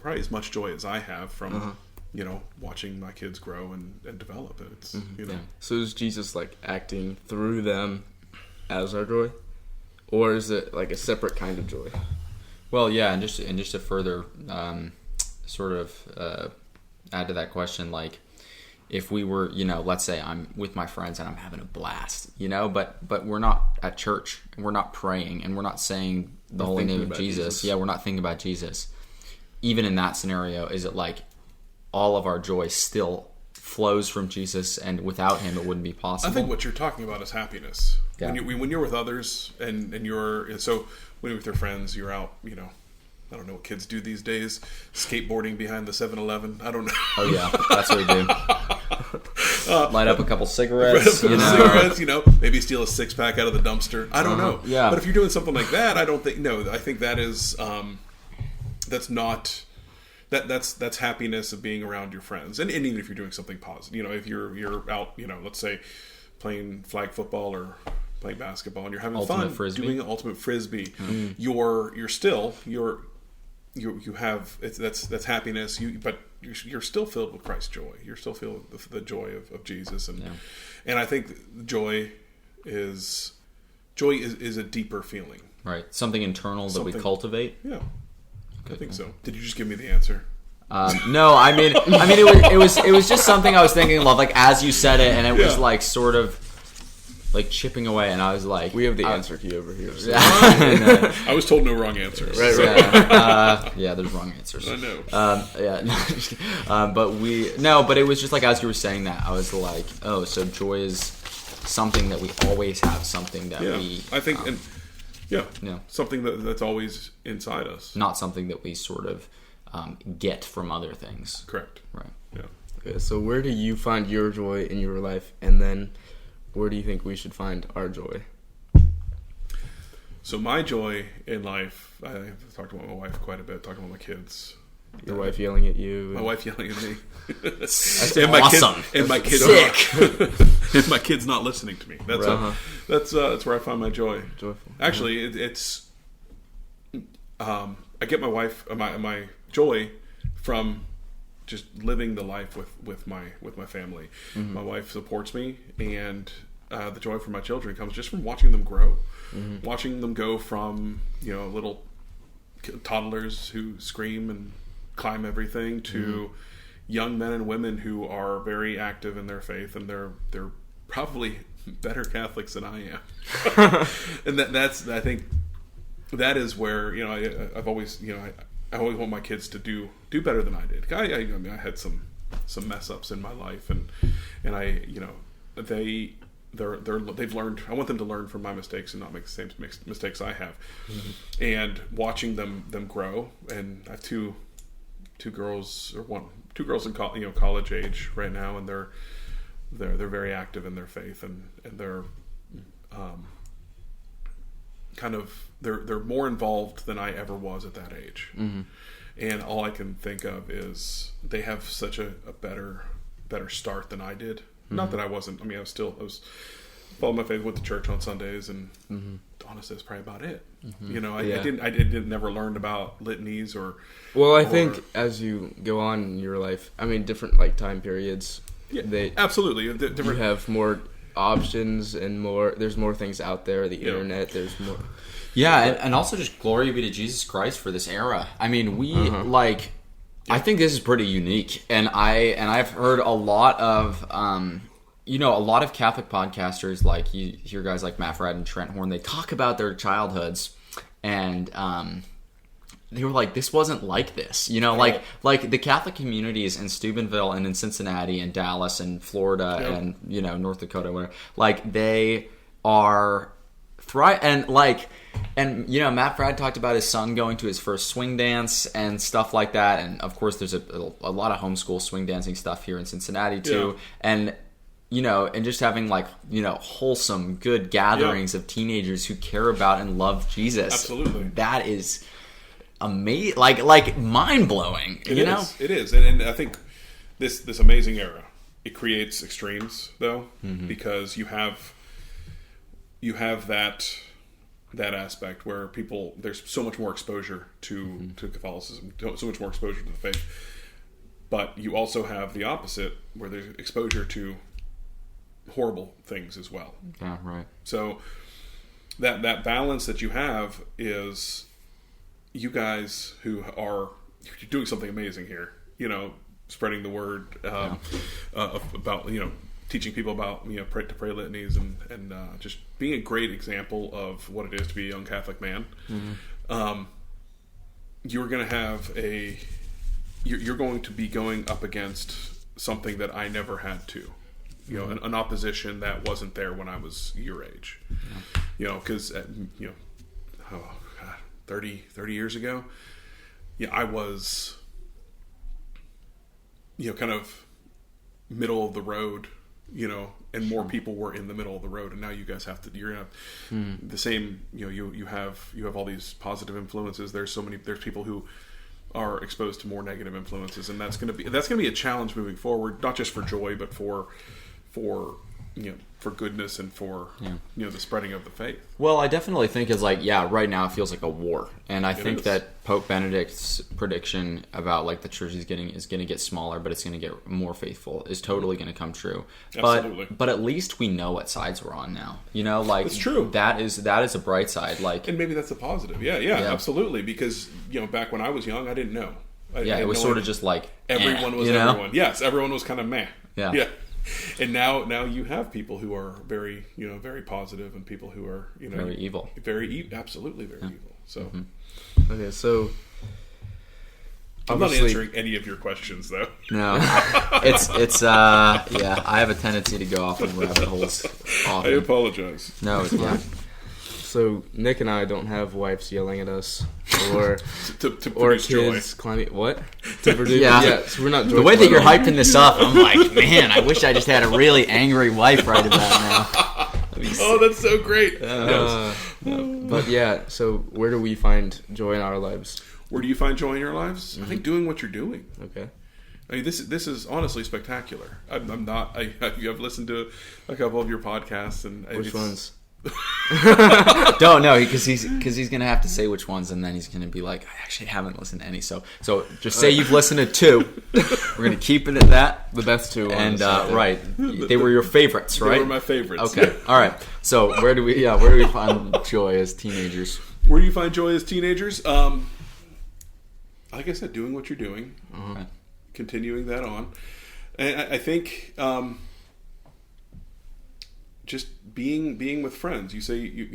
Speaker 3: probably as much joy as I have from watching my kids grow and develop. It's
Speaker 1: So is Jesus like acting through them as our joy, or is it like a separate kind of joy?
Speaker 2: Well, yeah, and just to further sort of add to that question, like, if we were, let's say I'm with my friends and I'm having a blast, but we're not at church, and we're not praying, and we're not saying the holy name of Jesus. Yeah, we're not thinking about Jesus. Even in that scenario, is it like all of our joy still flows from Jesus, and without Him it wouldn't be possible?
Speaker 3: I think what you're talking about is happiness.
Speaker 2: Yeah.
Speaker 3: When you're with others, and when you're with your friends, you're out, I don't know what kids do these days. Skateboarding behind the 7-Eleven. I don't know.
Speaker 2: Oh yeah, that's what we do. Light up a couple cigarettes.
Speaker 3: Maybe steal a 6-pack out of the dumpster. I don't know.
Speaker 2: Yeah.
Speaker 3: But if you're doing something like that, I don't think. No, I think that is that's not. That's happiness of being around your friends, and even if you're doing something positive, if you're out, let's say playing flag football or playing basketball, and you're having
Speaker 2: ultimate
Speaker 3: fun
Speaker 2: frisbee.
Speaker 3: Doing ultimate frisbee, you have that's happiness. But you're still filled with Christ's joy. You're still filled with the joy of Jesus, and I think joy is a deeper feeling,
Speaker 2: right? Something internal that we cultivate.
Speaker 3: Yeah, I think so. Did you just give me the answer?
Speaker 2: No, I mean, it was just something I was thinking of, like, as you said it, and it was like sort of like chipping away, and I was like,
Speaker 1: We have the answer key over here. So.
Speaker 3: I was told no wrong answers.
Speaker 1: Right.
Speaker 2: Yeah, there's wrong answers.
Speaker 3: I know.
Speaker 2: But it was just like, as you were saying that, I was like, oh, so joy is something that we always have, something that we...
Speaker 3: I think,
Speaker 2: yeah.
Speaker 3: something that's always inside us.
Speaker 2: Not something that we sort of get from other things.
Speaker 3: Correct.
Speaker 2: Right.
Speaker 3: Yeah.
Speaker 1: Okay, so where do you find your joy in your life, and then where do you think we should find our joy?
Speaker 3: So my joy in life, I talked about my wife quite a bit, talking about my kids.
Speaker 1: Your wife yelling at you.
Speaker 3: My wife yelling at me.
Speaker 2: That's
Speaker 3: and
Speaker 2: awesome.
Speaker 3: My kid,
Speaker 2: Sick.
Speaker 3: and my kid's not listening to me. That's where I find my joy.
Speaker 1: Joyful.
Speaker 3: Actually, it's I get my wife my joy from just living the life with my family.
Speaker 1: Mm-hmm.
Speaker 3: My wife supports me, and the joy for my children comes just from watching them grow, watching them go from little toddlers who scream and climb everything to young men and women who are very active in their faith, and they're probably better Catholics than I am. And that's I think that is where I've always I always want my kids to do better than I did. I mean I had some mess ups in my life, and I they've learned. I want them to learn from my mistakes and not make the same mistakes I have. And watching them grow, and I have two girls in college age right now, and they're very active in their faith, and they're they're more involved than I ever was at that age. And all I can think of is they have such a better start than I did. Not that I wasn't. I mean, I was following my faith, went to church on Sundays, and honestly, that's probably about it. I didn't never learned about litanies or.
Speaker 1: Well, I think as you go on in your life, I mean, different time periods.
Speaker 3: Yeah, absolutely.
Speaker 1: You have more options and there's more things out there. The internet, there's more.
Speaker 2: Yeah, and also just glory be to Jesus Christ for this era. I mean, we I think this is pretty unique, and I've heard a lot of a lot of Catholic podcasters, like you hear guys like Matt Fradd and Trent Horn. They talk about their childhoods, and they were like, this wasn't like this, like the Catholic communities in Steubenville and in Cincinnati and Dallas and Florida and North Dakota, where like they are and Matt Fradd talked about his son going to his first swing dance and stuff like that, and of course there's a lot of homeschool swing dancing stuff here in Cincinnati too, and just having wholesome, good gatherings of teenagers who care about and love Jesus.
Speaker 3: Absolutely,
Speaker 2: that is amazing, like mind blowing.
Speaker 3: It is, and I think this amazing era, it creates extremes though, because you have that aspect where there's so much more exposure to Catholicism, so much more exposure to the faith, but you also have the opposite where there's exposure to horrible things as well.
Speaker 2: Yeah, right.
Speaker 3: So that balance that you have is you guys who are doing something amazing here, spreading the word about teaching people about to pray litanies and just being a great example of what it is to be a young Catholic man. You're going to have you're going to be going up against something that I never had to, an opposition that wasn't there when I was your age, because 30 years ago, I was kind of middle of the road, and more people were in the middle of the road, and now you guys you're gonna have the same. You have all these positive influences. There's people who are exposed to more negative influences, and that's gonna be a challenge moving forward, not just for joy, but for goodness and for the spreading of the faith.
Speaker 2: Well, I definitely think it's right now it feels like a war, and I think that Pope Benedict's prediction about the church is going to get smaller, but it's going to get more faithful is totally going to come true.
Speaker 3: Absolutely.
Speaker 2: But at least we know what sides we're on now. It's true. That is a bright side. And
Speaker 3: maybe that's a positive. Yeah, absolutely. Because back when I was young, I didn't know.
Speaker 2: It was sort of just
Speaker 3: everyone was everyone. Yes, everyone was kind of meh.
Speaker 2: Yeah.
Speaker 3: And now you have people who are very, very positive, and people who are,
Speaker 2: very evil.
Speaker 3: Absolutely very evil. So,
Speaker 1: Okay, so
Speaker 3: I'm not answering any of your questions, though.
Speaker 2: No, it's yeah. I have a tendency to go off on rabbit holes often.
Speaker 3: I apologize.
Speaker 2: No, it's fine.
Speaker 1: So Nick and I don't have wives yelling at us, or
Speaker 3: to
Speaker 1: or
Speaker 3: produce joy.
Speaker 1: kids climbing what to produce.
Speaker 2: Yeah.
Speaker 1: So we're not.
Speaker 2: The way that
Speaker 1: joyful
Speaker 2: you're
Speaker 1: at all.
Speaker 2: hyping this up, I'm like, man, I wish I just had a really angry wife right about now.
Speaker 3: Oh, that's so great.
Speaker 1: But yeah, so where do we find joy in our lives?
Speaker 3: Where do you find joy in your lives? I think doing what you're doing.
Speaker 1: Okay.
Speaker 3: I mean, this is honestly spectacular. I'm not. I've listened to a couple of your podcasts, and
Speaker 1: Which ones?
Speaker 2: Don't know because he's gonna have to say which ones, and then he's gonna be like, I actually haven't listened to any. So just say you've listened to 2. We're gonna keep it at that.
Speaker 1: The best 2
Speaker 2: And
Speaker 1: ones.
Speaker 2: right, they were your favorites, right?
Speaker 3: They were my favorites.
Speaker 2: Okay, all right. So where do we find joy as teenagers?
Speaker 3: Where do you find joy as teenagers? Like I said, doing what you're doing, continuing that on, and I think just being with friends. You say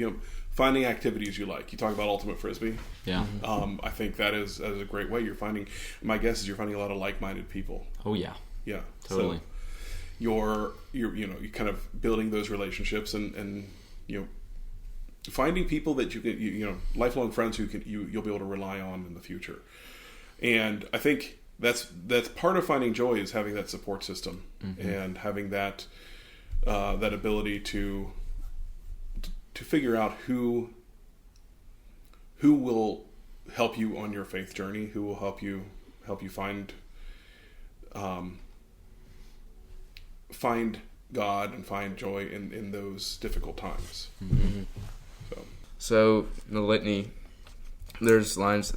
Speaker 3: finding activities you like. You talk about ultimate frisbee.
Speaker 2: Yeah.
Speaker 3: I think that is a great way. You're finding. My guess is you're finding a lot of like-minded people.
Speaker 2: Oh yeah.
Speaker 3: Yeah.
Speaker 2: Totally.
Speaker 3: So you're kind of building those relationships and finding people that you can lifelong friends who you'll be able to rely on in the future. And I think that's part of finding joy is having that support system and having that that ability to figure out who will help you on your faith journey, who will help you find God and find joy in those difficult times.
Speaker 1: So in the litany, there's lines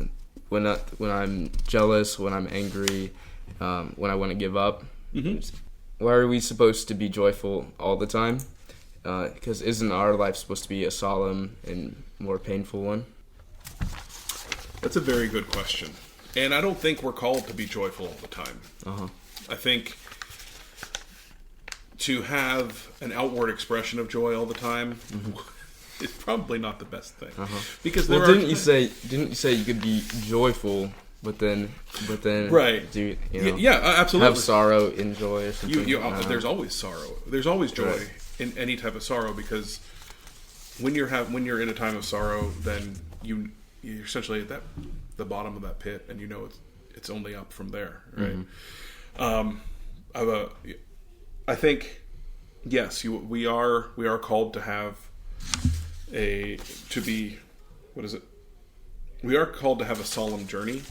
Speaker 1: when I'm jealous, when I'm angry, when I want to give up. Why are we supposed to be joyful all the time? Because isn't our life supposed to be a solemn and more painful one?
Speaker 3: That's a very good question. And I don't think we're called to be joyful all the time. I think to have an outward expression of joy all the time is probably not the best thing. Because
Speaker 1: didn't you say you could be joyful, but then
Speaker 3: right?
Speaker 1: Do
Speaker 3: yeah, absolutely.
Speaker 1: Have sorrow in joy or something?
Speaker 3: There's always sorrow. There's always joy in any type of sorrow, because when you're in a time of sorrow, then you're essentially at the bottom of that pit, and it's only up from there, right? I think yes, we are called to have we are called to have a solemn journey,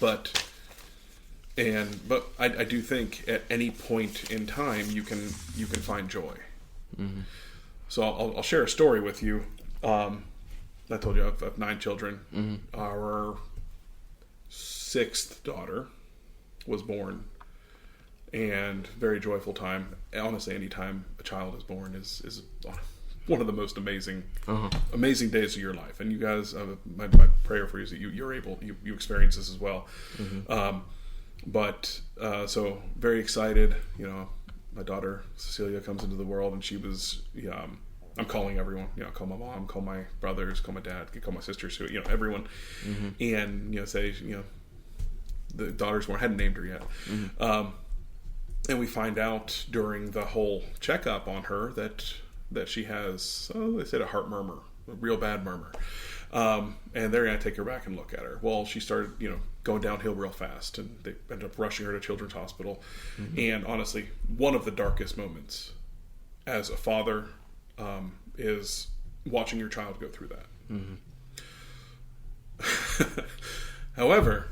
Speaker 3: but I do think at any point in time you can find joy. So I'll share a story with you. I told you I have 9 children. Our 6th daughter was born, and very joyful time. Honestly, any time a child is born is one of the most amazing days of your life. And you guys, my prayer for you is that you experience this as well. So very excited. My daughter Cecilia comes into the world, and she was. I'm calling everyone. Call my mom, call my brothers, call my dad, call my sisters. Everyone, and say the daughter's born. I hadn't named her yet. And we find out during the whole checkup on her that she has, they said, a heart murmur, a real bad murmur. And they're going to take her back and look at her. Well, she started, going downhill real fast, and they ended up rushing her to Children's Hospital. And honestly, one of the darkest moments as a father is watching your child go through that. However,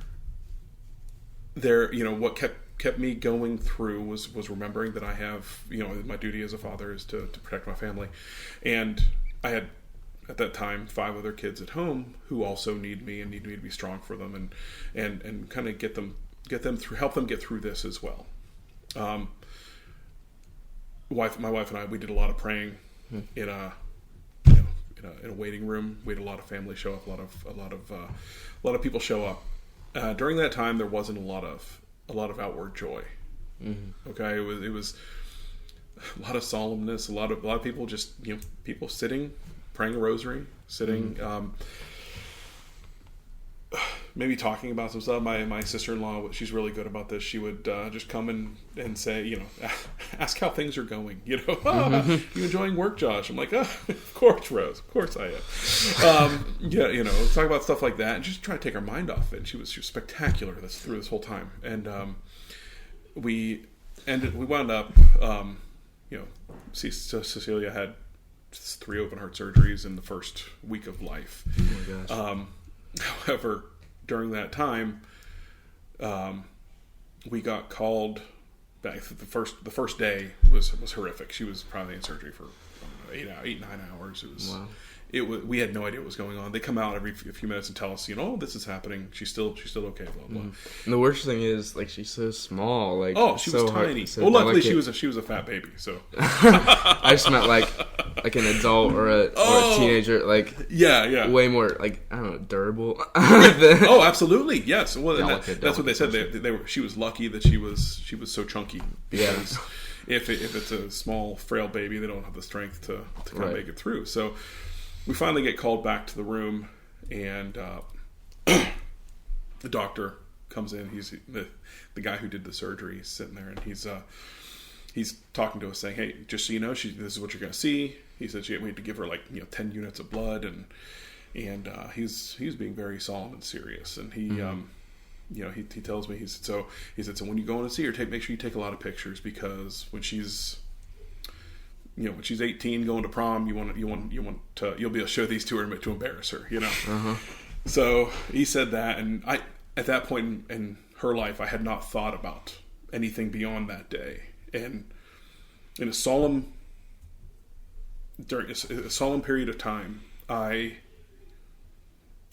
Speaker 3: what kept me going through was remembering that I have, my duty as a father is to protect my family. And I had, at that time, 5 other kids at home who also need me and need me to be strong for them and kind of get them through, help them get through this as well. My wife and I, we did a lot of praying in a waiting room. We had a lot of family show up, a lot of people show up. During that time, there wasn't a lot of outward joy. Okay, it was solemnness, a lot of people just, people sitting, praying a rosary, sitting, maybe talking about some stuff. My sister-in-law, she's really good about this. She would just come and say, ask how things are going. You enjoying work, Josh? I'm like, of course, Rose. Of course I am. Talk about stuff like that and just try to take her mind off it. She was spectacular through this whole time. And we wound up, Cecilia had 3 open heart surgeries in the first week of life.
Speaker 2: Oh my gosh.
Speaker 3: However, during that time, we got called back. The first day was horrific. She was probably in surgery for 8-9 hours. It was. Wow. We had no idea what was going on. They come out every few minutes and tell us, this is happening. She's still okay. Blah blah.
Speaker 1: And the worst thing is, she's so small.
Speaker 3: She was tiny. Well, luckily she was a fat baby. So
Speaker 1: I just meant like an adult or a teenager. Way more I don't know, durable.
Speaker 3: Oh, absolutely, yes. Well, that's what they said. They were. She was lucky that she was so chunky because if it's a small frail baby, they don't have the strength to kind of make it through. So. We finally get called back to the room, and the doctor comes in. He's the guy who did the surgery. He's sitting there, and he's talking to us, saying, "Hey, just so you know, this is what you're going to see." He said we had to give her 10 units of blood, and he's being very solemn and serious. And he he tells me he said so when you go in and see her, make sure you take a lot of pictures, because when she's when she's 18 going to prom, you'll be able to show these to her to embarrass her,
Speaker 1: Uh-huh.
Speaker 3: So he said that, and at that point in her life, I had not thought about anything beyond that day. And in a solemn period of time, I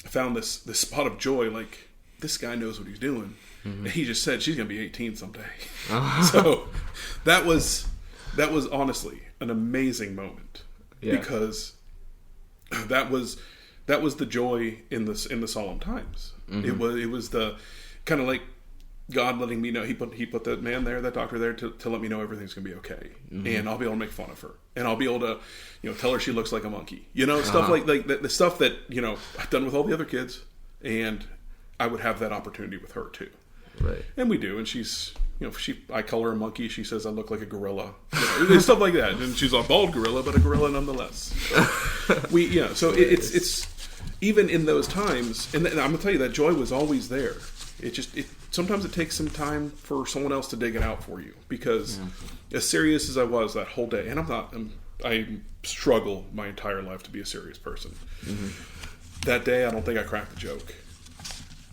Speaker 3: found this spot of joy. Like, this guy knows what he's doing. Mm-hmm. And he just said she's going to be 18 someday. Uh-huh. So that was honestly an amazing moment, because that was the joy in the solemn times. Mm-hmm. It was the kind of like God letting me know he put that doctor there to let me know everything's gonna be okay, mm-hmm. and I'll be able to make fun of her, and I'll be able to tell her she looks like a monkey, stuff like the stuff that I've done with all the other kids, and I would have that opportunity with her too.
Speaker 1: Right.
Speaker 3: And we do, and she's I call her a monkey. She says I look like a gorilla, stuff like that. And she's a bald gorilla, but a gorilla nonetheless. So it's even in those times, and I'm gonna tell you that joy was always there. Sometimes it takes some time for someone else to dig it out for you, because as serious as I was that whole day, and I struggle my entire life to be a serious person. Mm-hmm. That day, I don't think I cracked the joke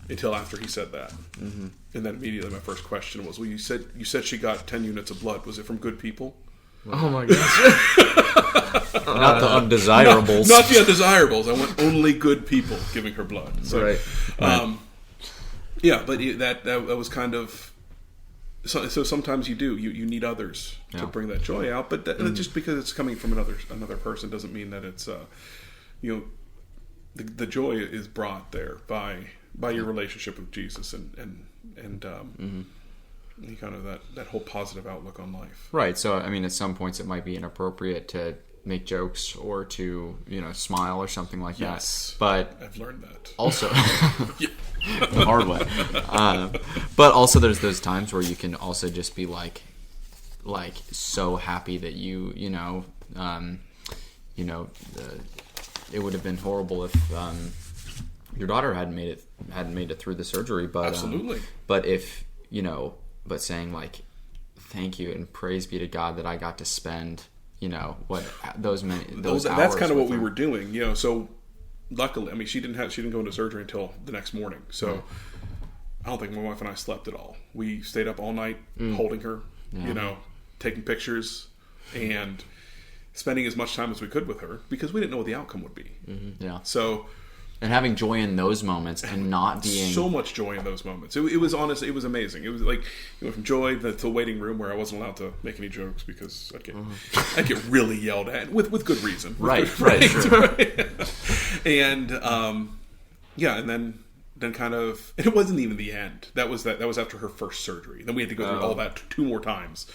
Speaker 3: until after he said that. Mm-hmm. And then immediately my first question was, well, you said she got 10 units of blood. Was it from good people?
Speaker 1: Oh my gosh.
Speaker 2: Not the undesirables.
Speaker 3: Not the undesirables. I want only good people giving her blood. So,
Speaker 1: right.
Speaker 3: But that was kind of... So sometimes you need others to bring that joy out. But just because it's coming from another person doesn't mean that it's... the joy is brought there by your relationship with Jesus and kind of that whole positive outlook on life.
Speaker 2: Right. So, at some points it might be inappropriate to make jokes or to, smile or something like that. But
Speaker 3: I've learned that.
Speaker 2: Also, the hard way. But also there's those times where you can also just be like so happy that it would have been horrible if your daughter hadn't made it through the surgery, but
Speaker 3: absolutely.
Speaker 2: But if but saying thank you and praise be to God that I got to spend those hours.
Speaker 3: That's kind of what we were doing, So luckily, she didn't go into surgery until the next morning. So I don't think my wife and I slept at all. We stayed up all night holding her, taking pictures and spending as much time as we could with her, because we didn't know what the outcome would be.
Speaker 2: Mm-hmm. Yeah.
Speaker 3: So,
Speaker 2: and having joy in those moments and not being...
Speaker 3: So much joy in those moments. It was honestly, it was amazing. It was like, from joy to the waiting room where I wasn't allowed to make any jokes because I'd get really yelled at with good reason.
Speaker 2: Right.
Speaker 3: Sure. And, and then then kind of, and it wasn't even the end. That was after her first surgery. Then we had to go through all that 2 more times,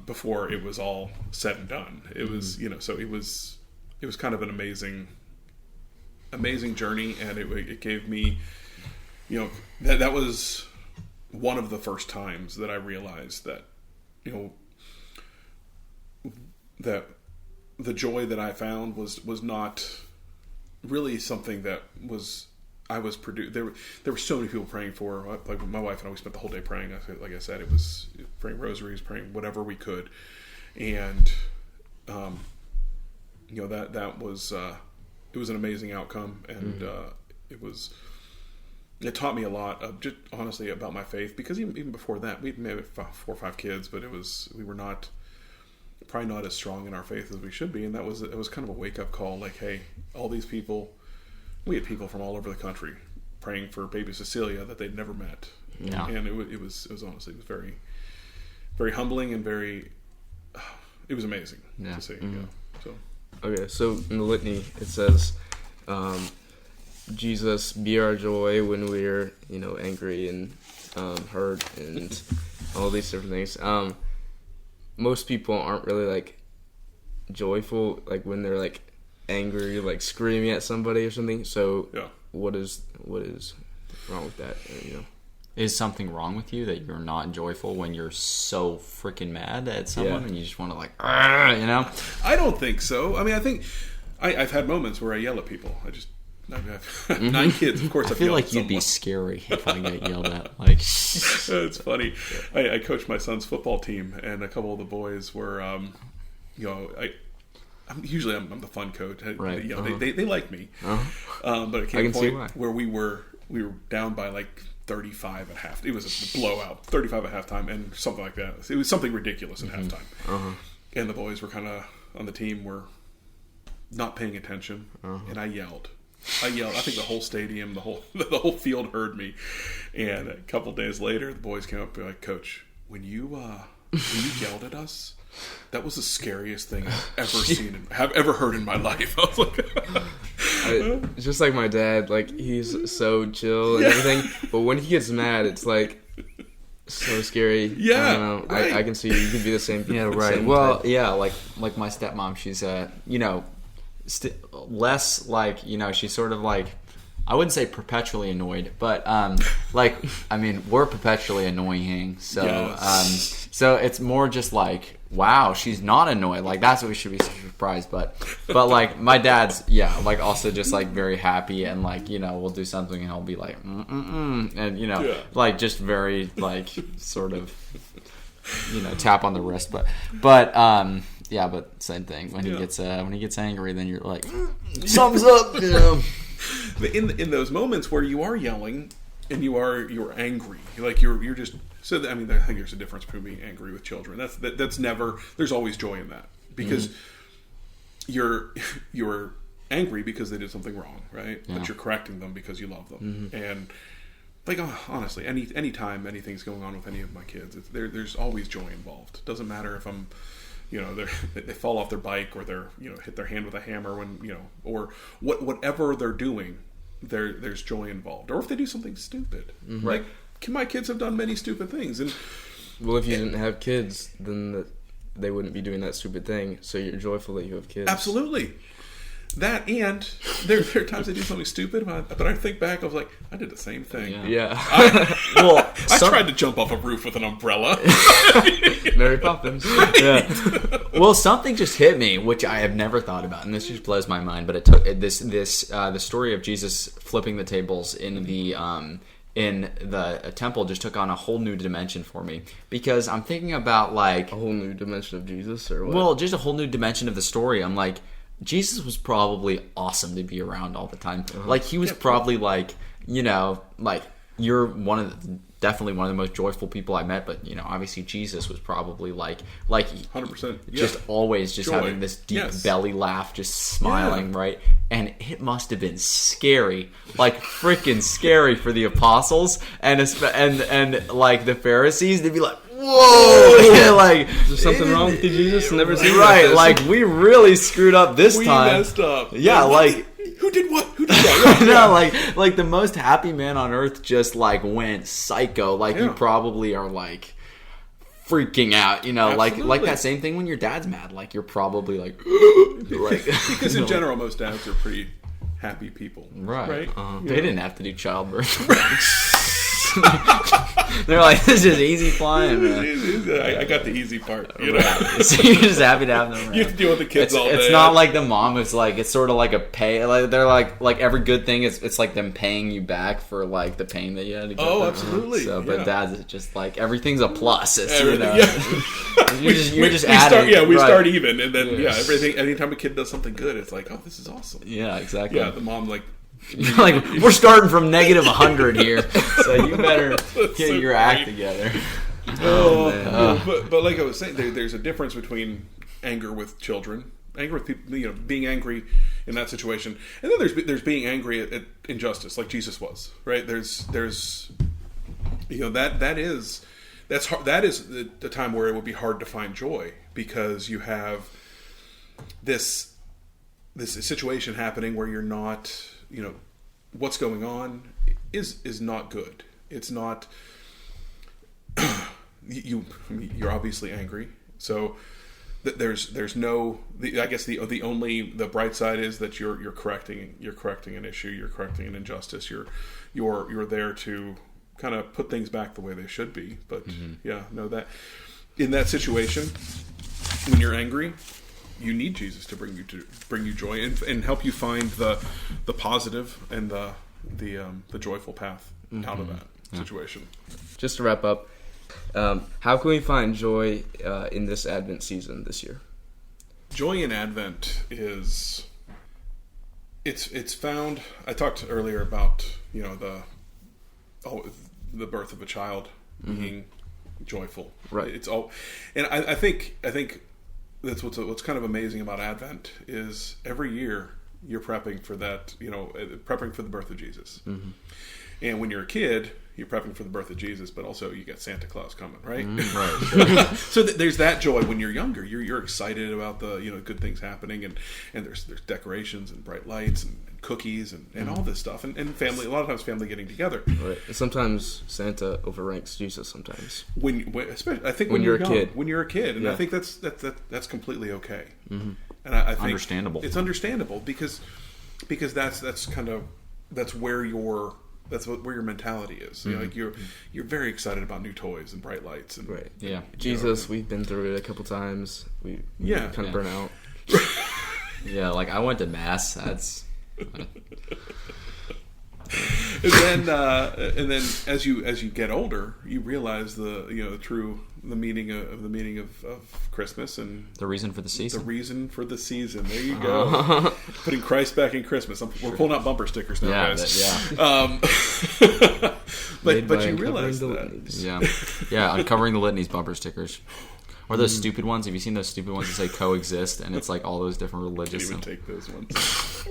Speaker 3: before it was all said and done. It was, so it was kind of an amazing journey, and it gave me, that was one of the first times that I realized that, that the joy that I found was not really something that I was produced. There were so many people praying for. Like my wife and I, we spent the whole day praying. Like I said, it was praying rosaries, praying whatever we could, and that was it was an amazing outcome, and it taught me a lot of just honestly about my faith, because even before that we may have 4 or 5 kids, but we were probably not as strong in our faith as we should be, and it was kind of a wake up call. Like, hey, all these people, we had people from all over the country praying for baby Cecilia that they'd never met, and it was honestly, it was very, very humbling, and it was amazing to see. So.
Speaker 1: Okay, so in the litany it says, Jesus, be our joy when we're, angry and hurt and all these different things. Most people aren't really like joyful, like when they're like angry, like screaming at somebody or something. So what is wrong with that?
Speaker 2: Is something wrong with you that you're not joyful when you're so freaking mad at someone and you just want to like,
Speaker 3: I don't think so. I mean, I think I've had moments where I yell at people. I have 9 kids, of course.
Speaker 2: I feel like you'd be scary if I get yelled at. Like,
Speaker 3: it's funny. I coached my son's football team, and a couple of the boys were, I'm the fun coach.
Speaker 2: Right.
Speaker 3: They like me. But it came a point where we were down by like 35 at half. It was a blowout, 35 at halftime, and something like that. It was something ridiculous at halftime. And the boys were kind of on the team were not paying attention, and I yelled. I think the whole stadium, the whole field heard me. And a couple days later, the boys came up and were like, Coach, when you yelled at us, that was the scariest thing I've ever seen, have ever heard in my life. I was like,
Speaker 1: just like my dad, like he's so chill and everything, but when he gets mad, it's like so scary.
Speaker 3: Yeah,
Speaker 1: I don't know. Right. I can see you can be the same.
Speaker 2: Yeah, right.
Speaker 1: Same
Speaker 2: well,
Speaker 1: type.
Speaker 2: Yeah, like my stepmom, she's less like, she's sort of like, I wouldn't say perpetually annoyed, but we're perpetually annoying, so so it's more just like, wow, she's not annoyed, like that's what we should be surprised. But like my dad's also just like very happy, and like we'll do something and he'll be like and like just very like sort of tap on the wrist, but but same thing when he gets angry, then you're like, thumbs up.
Speaker 3: In those moments where you are yelling and you're angry, like you're just so. I mean, I think there's a difference between being angry with children. That's never. There's always joy in that, because you're angry because they did something wrong, right? Yeah. But you're correcting them because you love them, and like honestly, any time anything's going on with any of my kids, there's always joy involved. Doesn't matter if I'm. They fall off their bike, or they're hit their hand with a hammer when or whatever they're doing, there's joy involved. Or if they do something stupid, like my kids have done many stupid things. And
Speaker 1: well, if you didn't have kids, then they wouldn't be doing that stupid thing. So you're joyful that you have kids.
Speaker 3: Absolutely. That, and there are times I do something stupid, but I think back, I was like, I did the same thing.
Speaker 1: Yeah.
Speaker 3: I tried to jump off a roof with an umbrella.
Speaker 1: Mary Poppins.
Speaker 3: Right.
Speaker 2: Yeah. Well, something just hit me, which I have never thought about, and this just blows my mind. But it took the story of Jesus flipping the tables in the temple just took on a whole new dimension for me, because I'm thinking about like
Speaker 1: a whole new dimension of Jesus, or what?
Speaker 2: Well, just a whole new dimension of the story. I'm like, Jesus was probably awesome to be around all the time. Like he was probably like, like you're definitely one of the most joyful people I met, but obviously Jesus was probably like
Speaker 3: 100%,
Speaker 2: just always just
Speaker 3: joy.
Speaker 2: having this deep belly laugh, just smiling, right? And it must have been scary, like freaking scary for the apostles and like the Pharisees. They'd be like, whoa! Like,
Speaker 1: is there something wrong with you, Jesus? Never seen
Speaker 2: right? Like we really screwed up this time.
Speaker 3: We messed up.
Speaker 2: Yeah, like
Speaker 3: who did what? Who did that?
Speaker 2: No, like the most happy man on earth just like went psycho. Like you probably are like freaking out, like that same thing when your dad's mad. Like you're probably like
Speaker 3: because in general most dads are pretty happy people, right?
Speaker 2: They didn't have to do childbirth. They're like, this is easy flying, man.
Speaker 3: I got the easy part.
Speaker 2: So you're just happy to have them around.
Speaker 3: You have to deal with the kids all day.
Speaker 2: It's not like the mom. It's sort of like a pay. Like they're like every good thing is it's like them paying you back for like the pain that you had to go through.
Speaker 3: Absolutely.
Speaker 2: So, but dad's just like everything's a plus. It's
Speaker 3: you're just adding. We start even, and then everything. Anytime a kid does something good, it's like, oh, this is awesome.
Speaker 2: Yeah, exactly.
Speaker 3: Yeah, the mom like.
Speaker 2: Like we're starting from negative 100 here, so you better get your act together.
Speaker 3: But like I was saying, there's a difference between anger with children, anger with people, being angry in that situation, and then there's being angry at injustice, like Jesus was, right? There's that is the time where it would be hard to find joy because you have this situation happening where you're not. What's going on is not good. It's not. You're obviously angry, so there's no. I guess the bright side is that you're correcting an issue. You're correcting an injustice. You're there to kind of put things back the way they should be. But that in that situation, when you're angry. You need Jesus to bring you joy and help you find the positive and the joyful path out of that situation.
Speaker 1: Just to wrap up, how can we find joy in this Advent season this year?
Speaker 3: Joy in Advent is it's found. I talked earlier about the birth of a child being joyful.
Speaker 1: Right.
Speaker 3: It's all, and I think. That's what's kind of amazing about Advent is every year you're prepping for that, prepping for the birth of Jesus. Mm-hmm. And when you're a kid, you're prepping for the birth of Jesus, but also you got Santa Claus coming, right?
Speaker 2: Right. Sure.
Speaker 3: So there's that joy when you're younger. You're excited about the good things happening, and there's decorations and bright lights and cookies and all this stuff, and family. A lot of times, family getting together.
Speaker 1: Right. And sometimes Santa overranks Jesus. Sometimes
Speaker 3: especially I think
Speaker 1: when you're a
Speaker 3: young,
Speaker 1: kid,
Speaker 3: when you're a kid, and I think that's completely okay.
Speaker 2: Mm-hmm.
Speaker 3: And I think
Speaker 2: understandable.
Speaker 3: It's understandable because that's kind of where your mentality is.
Speaker 2: Mm-hmm.
Speaker 3: Like you're very excited about new toys and bright lights and
Speaker 1: right.
Speaker 2: Yeah.
Speaker 1: Jesus, we've been through it a couple times. We kind of burn out.
Speaker 2: Yeah, like I went to mass. That's.
Speaker 3: and then as you get older, you realize the meaning of Christmas and
Speaker 2: the reason for the season.
Speaker 3: The reason for the season. There you go. Putting Christ back in Christmas. We're pulling out bumper stickers now, guys. But you realize that.
Speaker 2: Yeah, uncovering the litanies bumper stickers. Or those stupid ones. Have you seen those stupid ones that say coexist and it's like all those different religious?
Speaker 3: I can't even take those ones.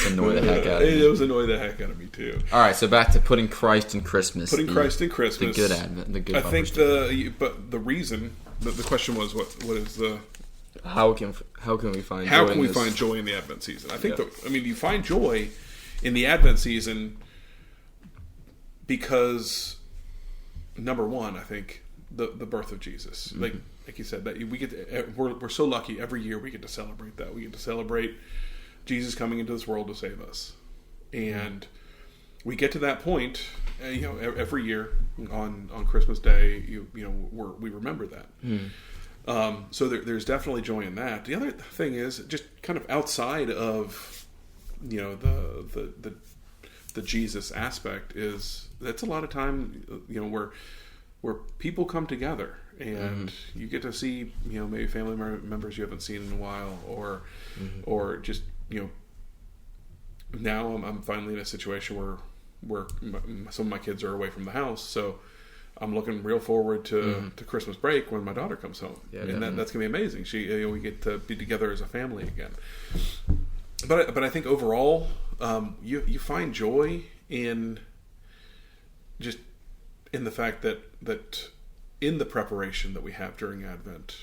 Speaker 2: Annoy the heck out of me.
Speaker 3: It was annoy the heck out of me too.
Speaker 2: All right, so back to putting Christ in Christmas.
Speaker 3: Christ in Christmas.
Speaker 2: The good Advent. The good.
Speaker 3: I think the reason the question was what is the
Speaker 1: how can we find
Speaker 3: find joy in the Advent season? I think you find joy in the Advent season because number one, I think the birth of Jesus. Mm-hmm. Like you said, that we're so lucky every year we get to celebrate that. We get to celebrate Jesus coming into this world to save us, and we get to that point. Every year on Christmas Day, we remember that. Mm. So there's definitely joy in that. The other thing is just kind of outside of the Jesus aspect is that's a lot of time where people come together. And you get to see, maybe family members you haven't seen in a while, or just, now I'm finally in a situation where some of my kids are away from the house, so I'm looking real forward to Christmas break when my daughter comes home, and that's gonna be amazing. We get to be together as a family again. But I think overall, you find joy in just in the fact that. In the preparation that we have during Advent,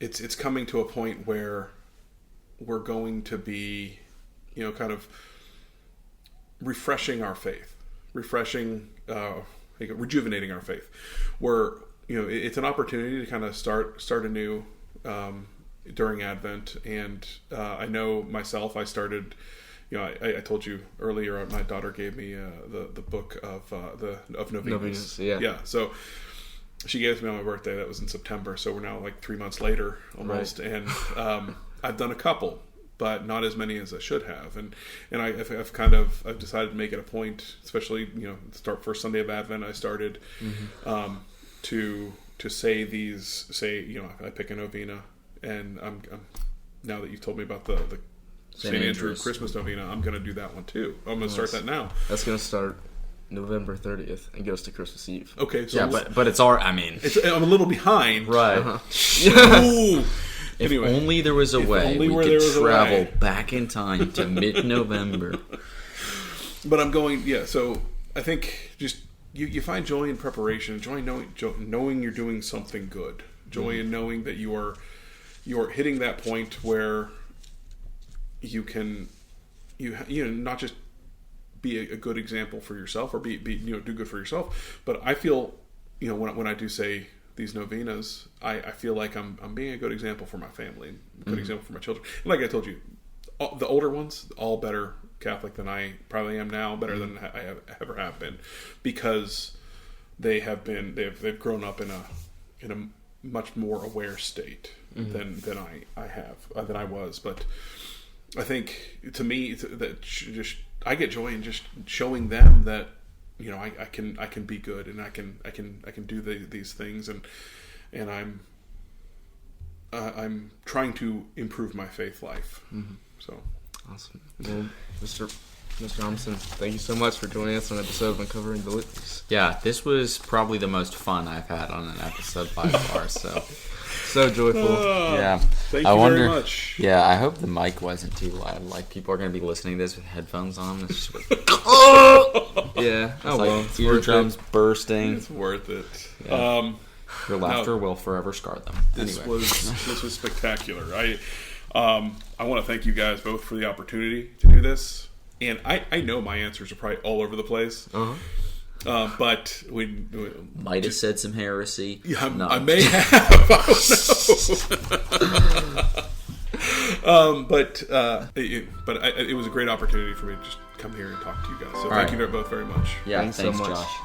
Speaker 3: it's coming to a point where we're going to be, kind of refreshing our faith, rejuvenating our faith. Where it's an opportunity to kind of start anew during Advent, and I know myself. I started. I told you earlier. My daughter gave me the book of Novenas. Yeah. So she gave it to me on my birthday. That was in September. So we're now like 3 months later almost, right. And I've done a couple, but not as many as I should have. And I've decided to make it a point, especially start first Sunday of Advent. I started to say I pick a novena, and I'm now that you've told me about the St. Andrew Christmas novena, I'm going to do that one too. I'm going to start that now.
Speaker 1: That's going to start November 30th and goes to Christmas Eve.
Speaker 3: Okay, so
Speaker 2: but it's I'm
Speaker 3: a little behind,
Speaker 2: right?
Speaker 3: Ooh.
Speaker 2: If
Speaker 3: anyway,
Speaker 2: only there was a way we could travel back in time to mid-November.
Speaker 3: But I'm going, so I think just you find joy in preparation, joy knowing you're doing something good, joy in knowing that you are hitting that point where you can not just be a good example for yourself or be do good for yourself, but I feel when I do say these novenas, I feel like I'm being a good example for my family, a good example for my children. And like I told you, the older ones all better Catholic than I probably am now, better than I ever have been, because they've grown up in a much more aware state than I was. But I think to me that I get joy in just showing them that I can be good, and I can do these things, and I'm trying to improve my faith life. So
Speaker 1: awesome. Well, Mr. Homison, thank you so much for joining us on an episode of Uncovering the Litanies.
Speaker 2: Yeah, this was probably the most fun I've had on an episode by far.
Speaker 1: So joyful.
Speaker 2: Yeah.
Speaker 3: Thank you very much.
Speaker 2: Yeah, I hope the mic wasn't too loud. Like, people are going to be listening to this with headphones on. It's just
Speaker 1: yeah.
Speaker 2: It's eardrums bursting.
Speaker 3: It's worth it.
Speaker 2: Yeah. Your laughter will forever scar them.
Speaker 3: This was spectacular. I want to thank you guys both for the opportunity to do this. And I know my answers are probably all over the place. But we
Speaker 2: might have said some heresy.
Speaker 3: Yeah, I may have. I don't know. But it was a great opportunity for me to just come here and talk to you guys. So thank you both very much.
Speaker 2: Yeah,
Speaker 1: thanks so much.
Speaker 2: Josh.